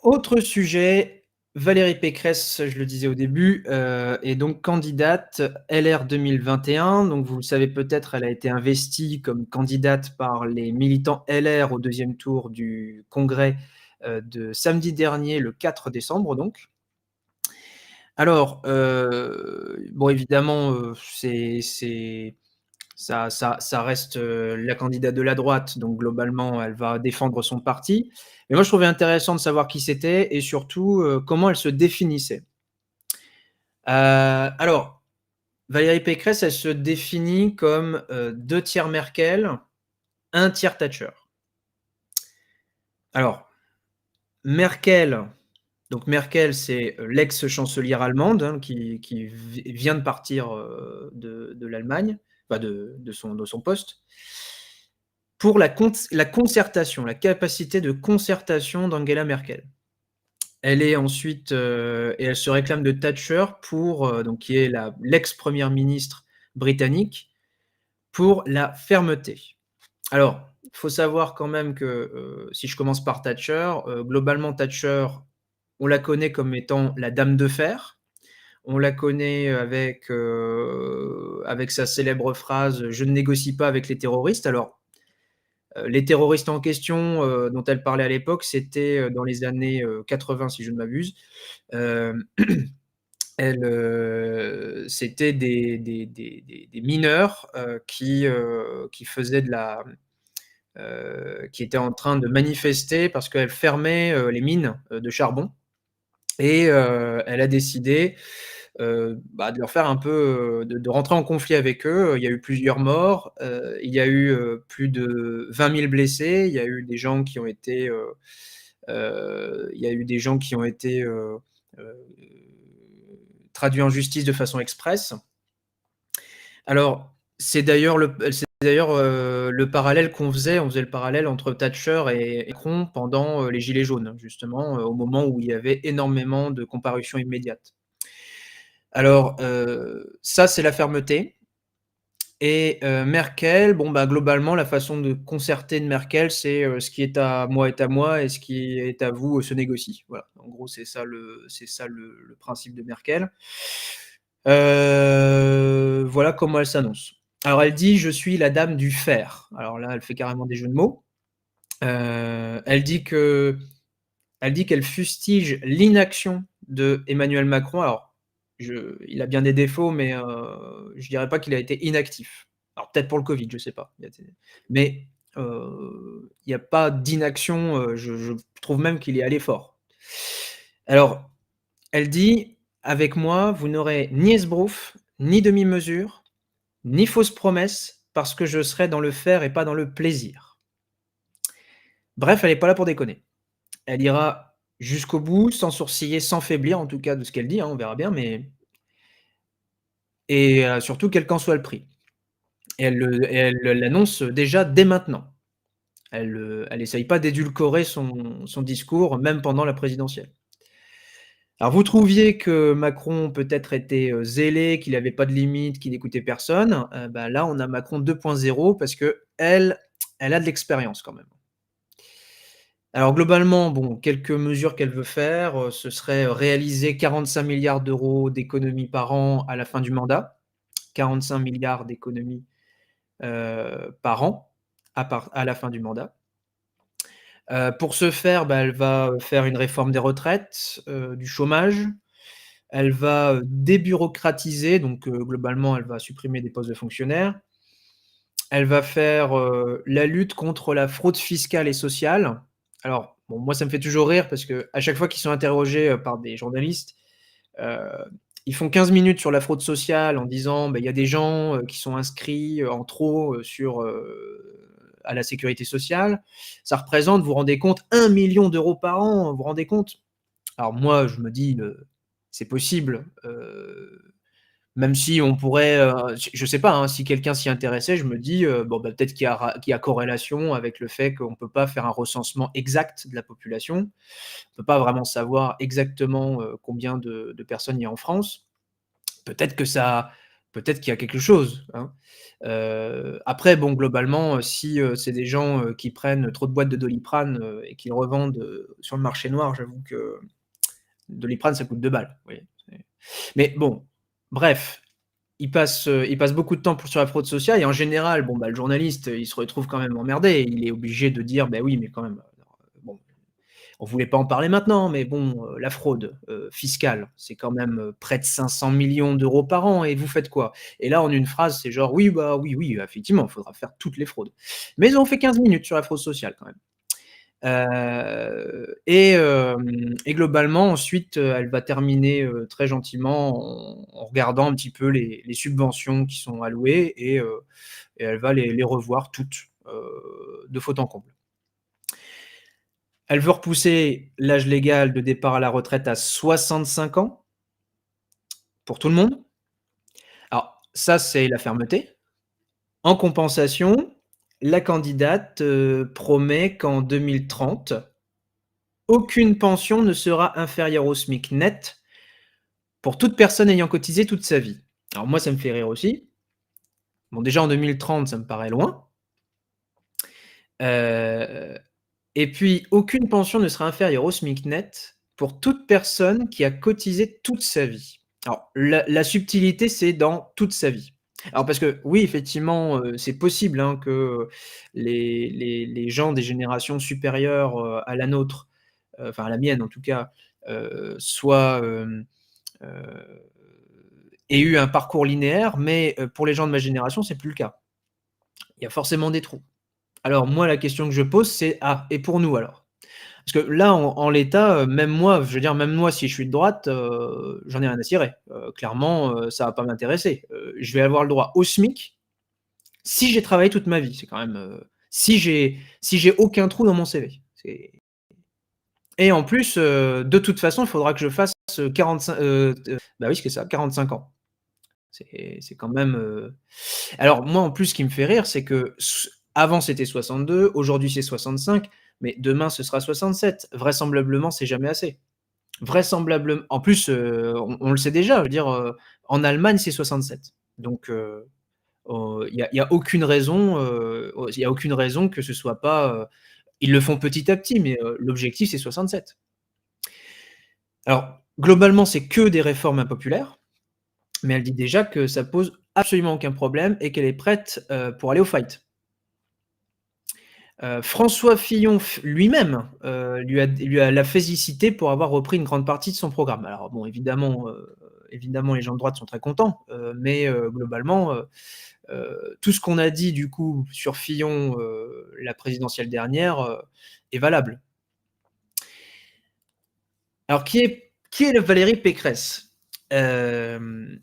Autre sujet, Valérie Pécresse, je le disais au début, est donc candidate LR 2021. Donc vous le savez peut-être, elle a été investie comme candidate par les militants LR au 2e tour du congrès, de samedi dernier, le 4 décembre donc. Alors, bon évidemment, ça reste, la candidate de la droite, donc globalement, elle va défendre son parti. Mais moi, je trouvais intéressant de savoir qui c'était et surtout, comment elle se définissait. Alors, Valérie Pécresse, elle se définit comme, 2 tiers Merkel, 1 tiers Thatcher. Alors, Merkel, donc Merkel, c'est, l'ex-chancelière allemande, hein, qui vient de partir, de l'Allemagne, enfin de son poste. Pour la concertation, la capacité de concertation d'Angela Merkel. Elle est ensuite, et elle se réclame de Thatcher pour, donc qui est l'ex-première ministre britannique, pour la fermeté. Alors, il faut savoir quand même que, si je commence par Thatcher, globalement Thatcher, on la connaît comme étant la dame de fer. On la connaît avec sa célèbre phrase: «Je ne négocie pas avec les terroristes». Alors, les terroristes en question, dont elle parlait à l'époque, c'était, dans les années, 80 si je ne m'abuse. Hem, c'était des mineurs, qui faisaient qui étaient en train de manifester parce qu'elle fermait, les mines, de charbon et elle a décidé, de leur faire un peu, de rentrer en conflit avec eux. Il y a eu plusieurs morts, il y a eu, plus de 20 000 blessés. Il y a eu des gens qui ont été, il y a eu des gens qui ont été, heu, traduits en justice de façon express. Alors, c'est d'ailleurs le parallèle qu'on faisait. On faisait le parallèle entre Thatcher et Macron pendant, les gilets jaunes, justement, au moment où il y avait énormément de comparutions immédiates. Alors, ça, c'est la fermeté et Merkel, bon, bah, globalement, la façon de concerter de Merkel, c'est, ce qui est à moi est à moi et ce qui est à vous, se négocie. Voilà, en gros, c'est ça le principe de Merkel. Voilà comment elle s'annonce. Alors elle dit: «Je suis la dame du fer». Alors là, elle fait carrément des jeux de mots. Elle dit qu'elle fustige l'inaction de Emmanuel Macron. Alors, il a bien des défauts, mais je dirais pas qu'il a été inactif. Alors peut-être pour le Covid, je sais pas. Mais il y a pas d'inaction, je trouve même qu'il est allé fort. Alors, elle dit: «Avec moi, vous n'aurez ni esbrouffe, ni demi-mesure, ni fausse promesse, parce que je serai dans le faire et pas dans le plaisir». Bref, elle est pas là pour déconner. Elle ira jusqu'au bout, sans sourciller, sans faiblir, en tout cas de ce qu'elle dit, hein, on verra bien, mais et surtout quel qu'en soit le prix. Et elle l'annonce déjà dès maintenant. Elle essaye pas d'édulcorer son discours, même pendant la présidentielle. Alors vous trouviez que Macron peut-être était, zélé, qu'il avait pas de limite, qu'il écoutait personne, bah, là on a Macron 2.0 parce qu'elle, elle a de l'expérience quand même. Alors globalement, bon, quelques mesures qu'elle veut faire, ce serait, réaliser 45 000 000 € d'économies par an à la fin du mandat. 45 000 000 € d'économies, par an, à la fin du mandat. Pour ce faire, bah, elle va, faire une réforme des retraites, du chômage. Elle va, débureaucratiser, donc globalement, elle va supprimer des postes de fonctionnaires. Elle va faire, la lutte contre la fraude fiscale et sociale. Alors, bon, moi, ça me fait toujours rire parce qu'à chaque fois qu'ils sont interrogés, par des journalistes, heu, ils font 15 minutes sur la fraude sociale en disant: «Bah, il y a des gens, qui sont inscrits, en trop, à la sécurité sociale. Ça représente, vous vous rendez compte, 1 000 000 € par an, vous vous rendez compte?» Alors moi, je me dis, c'est possible, même si on pourrait, je sais pas, hein, si quelqu'un s'y intéressait, je me dis, bon, bah, peut-être qu'il y a corrélation avec le fait qu'on peut pas faire un recensement exact de la population. On peut pas vraiment savoir exactement, combien de personnes il y a en France. Peut-être que ça peut-être qu'il y a quelque chose, hein. Après bon, globalement, si, c'est des gens, qui prennent trop de boîtes de Doliprane, et qui le revendent, sur le marché noir, j'avoue que Doliprane, ça coûte 2 balles, vous voyez? Mais bon, bref, il passe beaucoup de temps sur la fraude sociale et en général, bon, bah, le journaliste, il se retrouve quand même emmerdé. Il est obligé de dire: «Beh, oui, mais quand même, bon, on voulait pas en parler maintenant, mais bon, la fraude, fiscale, c'est quand même, près de 500 millions d'euros par an et vous faites quoi?» Et là, en une phrase, c'est genre: «Oui, bah, oui, oui, effectivement, il faudra faire toutes les fraudes». Mais ils ont fait 15 minutes sur la fraude sociale quand même. Et globalement ensuite, elle va terminer, très gentiment en regardant un petit peu les subventions qui sont allouées et elle va les revoir toutes, de fond en comble. Elle veut repousser l'âge légal de départ à la retraite à 65 ans pour tout le monde. Alors ça, c'est la fermeté. En compensation, la candidate, promet qu'en 2030, aucune pension ne sera inférieure au SMIC net pour toute personne ayant cotisé toute sa vie. Alors moi, ça me fait rire aussi. Bon, déjà en 2030, ça me paraît loin. Heu et puis aucune pension ne sera inférieure au SMIC net pour toute personne qui a cotisé toute sa vie. Alors la subtilité, c'est dans toute sa vie. Alors parce que oui, effectivement, c'est possible, hein, que les gens des générations supérieures, à la nôtre, enfin à la mienne en tout cas, soient, heu, aient eu un parcours linéaire, mais pour les gens de ma génération, c'est plus le cas. Il y a forcément des trous. Alors moi, la question que je pose, c'est: «Ah et pour nous alors?» Parce que là, en l'état, même moi, je veux dire, même moi, si je suis de droite, j'en ai rien à cirer. Clairement, ça va pas m'intéresser. Je vais avoir le droit au SMIC si j'ai travaillé toute ma vie. C'est quand même, si j'ai aucun trou dans mon CV. C'est et en plus, de toute façon, il faudra que je fasse, 45 bah oui, c'est ça, 45 ans. C'est quand même, alors moi, en plus, ce qui me fait rire, c'est que avant c'était 62, aujourd'hui c'est 65, mais demain ce sera 67. Vraisemblablement, c'est jamais assez. En plus, on le sait déjà, je veux dire, en Allemagne, c'est 67. Donc il y a aucune raison, il y a aucune raison que ce soit pas, ils le font petit à petit, mais l'objectif, c'est 67. Alors globalement, c'est que des réformes impopulaires. Mais elle dit déjà que ça pose absolument aucun problème et qu'elle est prête, pour aller au fight. François Fillon lui-même, l'a félicité pour avoir repris une grande partie de son programme. Alors bon, évidemment les gens de droite sont très contents, mais globalement, tout ce qu'on a dit du coup sur Fillon, la présidentielle dernière, est valable. Alors qui est Valérie Pécresse? Hem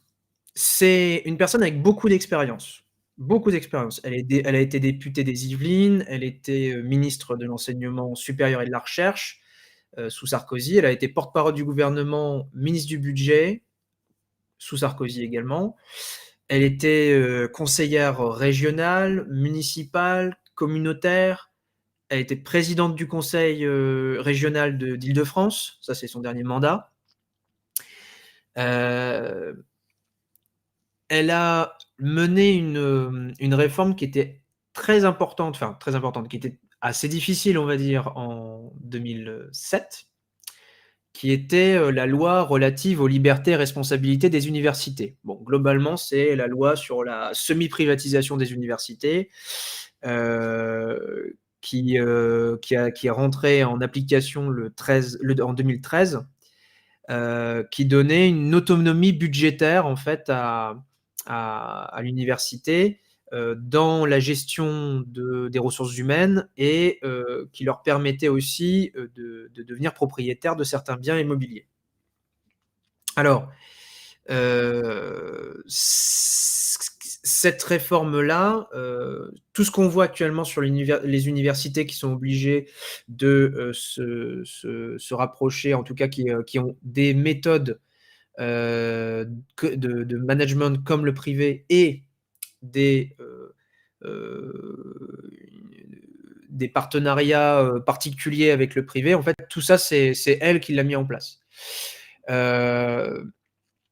C'est une personne avec beaucoup d'expérience. Beaucoup d'expérience. Elle a été députée des Yvelines, elle était, ministre de l'enseignement supérieur et de la recherche, sous Sarkozy. Elle a été porte-parole du gouvernement, ministre du budget, sous Sarkozy également. Elle était, conseillère régionale, municipale, communautaire. Elle était présidente du conseil, régional d'Île-de-France. Ça, c'est son dernier mandat. Heu Elle a mené une réforme qui était très importante, enfin très importante, qui était assez difficile, on va dire, en 2007, qui était, la loi relative aux libertés et responsabilités des universités. Bon, globalement, c'est la loi sur la semi-privatisation des universités, qui est rentrée en application en 2013, qui donnait une autonomie budgétaire en fait à l'université, dans la gestion des ressources humaines et qui leur permettait aussi, de devenir propriétaires de certains biens immobiliers. Alors, cette réforme-là, tout ce qu'on voit actuellement sur les universités qui sont obligées de, se rapprocher, en tout cas qui ont des méthodes, que de management comme le privé et des, heu, des partenariats, particuliers avec le privé. En fait, tout ça, c'est elle qui l'a mis en place. Heu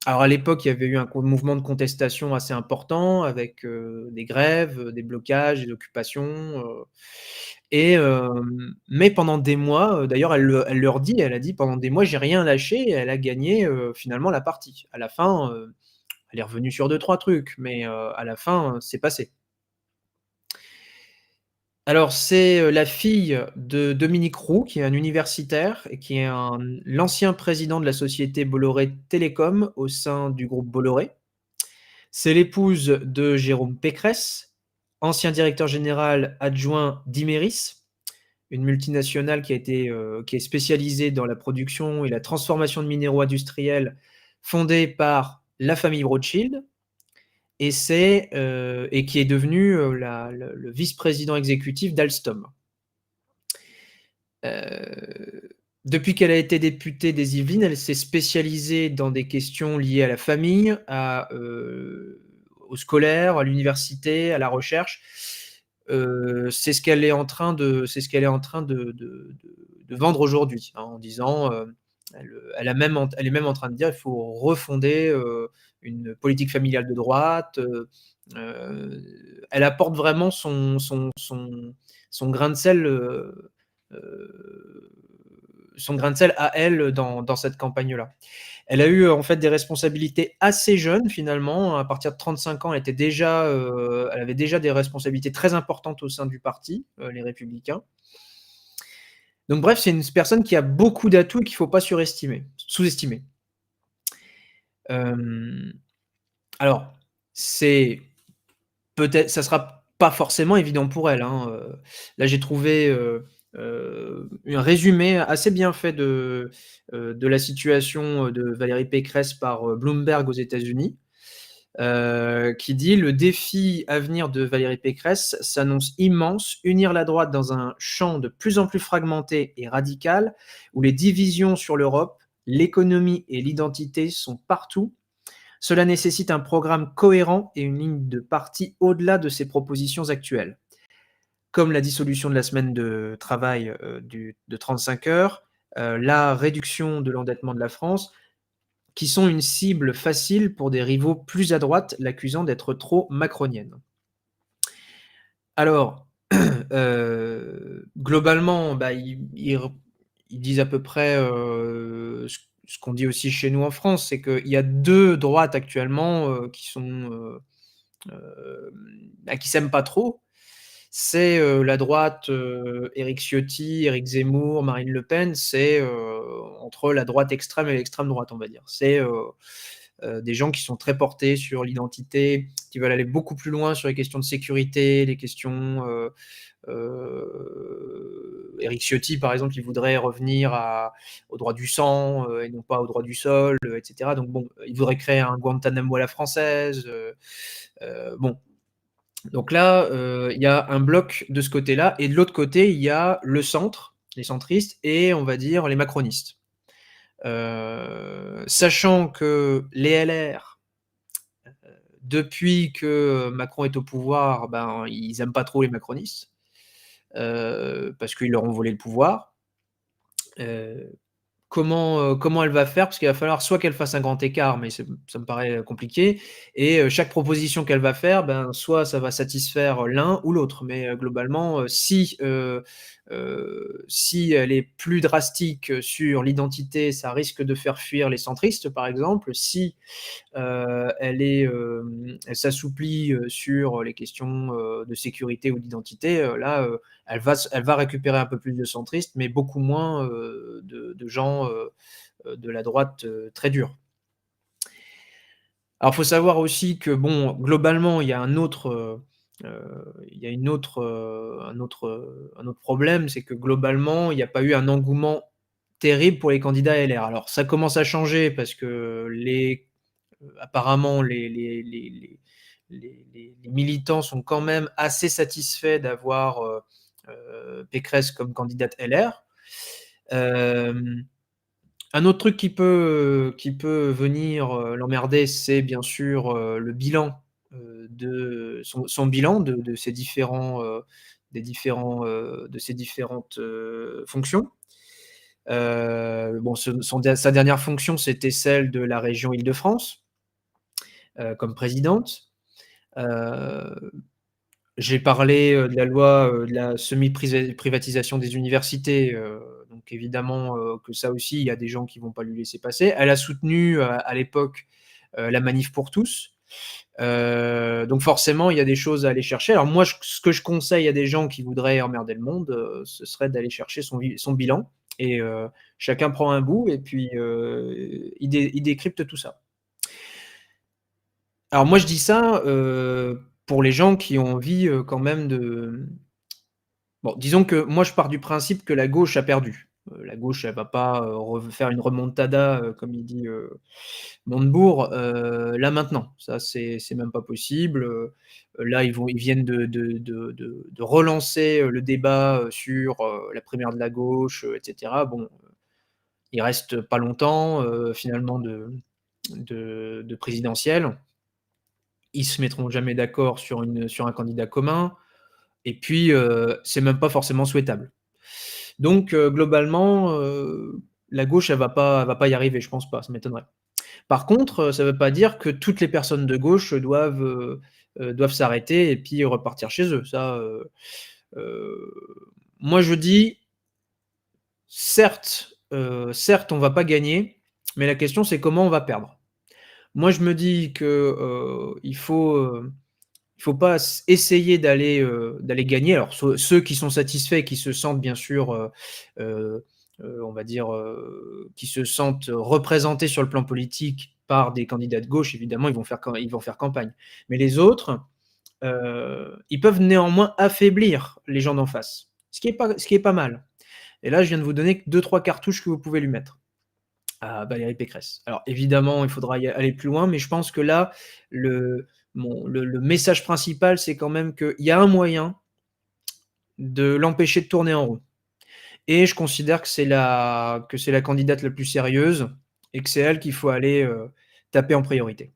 Alors à l'époque, il y avait eu un mouvement de contestation assez important avec, des grèves, des blocages, des occupations, mais pendant des mois, d'ailleurs elle leur dit, elle a dit: «Pendant des mois, j'ai rien lâché» et elle a gagné, finalement la partie. À la fin, elle est revenue sur deux-trois trucs, mais, à la fin, c'est passé. Alors c'est, la fille de Dominique Roux, qui est un universitaire et qui est l'ancien président de la société Bolloré Télécom au sein du groupe Bolloré. C'est l'épouse de Jérôme Pécresse, ancien directeur général adjoint d'Imerys, une multinationale qui est spécialisée dans la production et la transformation de minéraux industriels, fondée par la famille Rothschild et qui est devenue, le vice-président exécutif d'Alstom. Depuis qu'elle a été députée des Yvelines, elle s'est spécialisée dans des questions liées à la famille, au scolaire, à l'université, à la recherche. C'est ce qu'elle est en train de vendre aujourd'hui, hein, en disant, elle est même en train de dire: «Il faut refonder, une politique familiale de droite», elle apporte vraiment son grain de sel, heu, son grain de sel à elle dans cette campagne-là. Elle a eu, en fait, des responsabilités assez jeunes finalement. À partir de 35 ans, elle avait déjà des responsabilités très importantes au sein du parti, Les Républicains. Donc bref, c'est une personne qui a beaucoup d'atouts et qu'il ne faut pas sous-estimer. Hem, alors, c'est ça sera pas forcément évident pour elle, hein, là j'ai trouvé, un résumé assez bien fait de la situation, de Valérie Pécresse par, Bloomberg aux États-Unis, qui dit: «Le défi à venir de Valérie Pécresse s'annonce immense, unir la droite dans un champ de plus en plus fragmenté et radical, où les divisions sur l'Europe, l'économie et l'identité sont partout. Cela nécessite un programme cohérent et une ligne de parti au-delà de ses propositions actuelles, comme la dissolution de la semaine de travail, de 35 heures, la réduction de l'endettement de la France, qui sont une cible facile pour des rivaux plus à droite, l'accusant d'être trop macronienne. Alors, globalement, bah, ils disent à peu près, ce qu'on dit aussi chez nous en France, c'est qu'il y a 2 droites actuellement, qui s'aiment pas trop. C'est, la droite, Éric Ciotti, Éric Zemmour, Marine Le Pen, c'est, entre la droite extrême et l'extrême droite, on va dire. C'est, des gens qui sont très portés sur l'identité, qui veulent aller beaucoup plus loin sur les questions de sécurité, les questions, Éric Ciotti, par exemple, il voudrait revenir au droit du sang, et non pas au droit du sol, et cetera. Donc bon, il voudrait créer un Guantanamo à la française, bon, donc là, il y a un bloc de ce côté-là et de l'autre côté, il y a le centre, les centristes et on va dire les macronistes. Sachant que les LR, depuis que Macron est au pouvoir, ben, ils aiment pas trop les macronistes, parce qu'ils leur ont volé le pouvoir. Heu comment elle va faire? Parce qu'il va falloir soit qu'elle fasse un grand écart, mais ça me paraît, compliqué et chaque proposition qu'elle va faire, ben, soit ça va satisfaire l'un ou l'autre. Mais, globalement, si elle est plus drastique, sur l'identité, ça risque de faire fuir les centristes, par exemple. Si, elle s'assouplit, sur les questions, de sécurité ou d'identité, là, elle va récupérer un peu plus de centristes, mais beaucoup moins, de gens, de la droite, très dure. Alors, il faut savoir aussi que bon, globalement, il y a il y a un autre problème, c'est que globalement, il n'y a pas eu un engouement terrible pour les candidats LR. Alors ça commence à changer parce que apparemment les militants sont quand même assez satisfaits d'avoir, Pécresse comme candidate LR. Hem, un autre truc qui peut venir, l'emmerder, c'est bien sûr, le bilan, de son bilan de ses différents, de ses différentes, fonctions. Bon, sa dernière fonction, c'était celle de la région Île-de-France, comme présidente. Heu, j'ai parlé, de la loi, de la privatisation des universités, donc évidemment, que ça aussi, il y a des gens qui vont pas lui laisser passer. Elle a soutenu, à l'époque, la manif pour tous. Donc forcément, il y a des choses à aller chercher. Alors moi, ce que je conseille à des gens qui voudraient emmerder le monde, ce serait d'aller chercher son bilan et chacun prend un bout et puis, il décrypte tout ça. Alors moi, je dis ça, pour les gens qui ont envie, quand même de bon, disons que moi, je pars du principe que la gauche a perdu. La gauche, elle va pas, refaire une remontada, comme il dit, Montebourg, là maintenant. Ça, c'est même pas possible, là, ils viennent de relancer, le débat, sur, la primaire de la gauche, et cetera. Bon, il reste pas longtemps, finalement de présidentielles. Ils se mettront jamais d'accord sur un candidat commun et puis, c'est même pas forcément souhaitable. Donc, globalement, la gauche, elle va pas y arriver, je pense pas, ça m'étonnerait. Par contre, ça veut pas dire que toutes les personnes de gauche doivent s'arrêter et puis repartir chez eux. Ça, heu, moi je dis: certes, on va pas gagner, mais la question c'est comment on va perdre. Moi je me dis que, il faut pas essayer d'aller gagner. Alors ceux qui sont satisfaits, qui se sentent bien sûr, heu on va dire, qui se sentent représentés sur le plan politique par des candidats de gauche, évidemment, ils vont faire campagne. Mais les autres, ils peuvent néanmoins affaiblir les gens d'en face, ce qui est pas mal. Et là, je viens de vous donner que 2-3 cartouches que vous pouvez lui mettre à Valérie Pécresse. Alors évidemment, il faudra y aller plus loin, mais je pense que là, le le message principal, c'est quand même qu'il y a un moyen de l'empêcher de tourner en rond et je considère que c'est la candidate la plus sérieuse et que c'est elle qu'il faut aller, taper en priorité.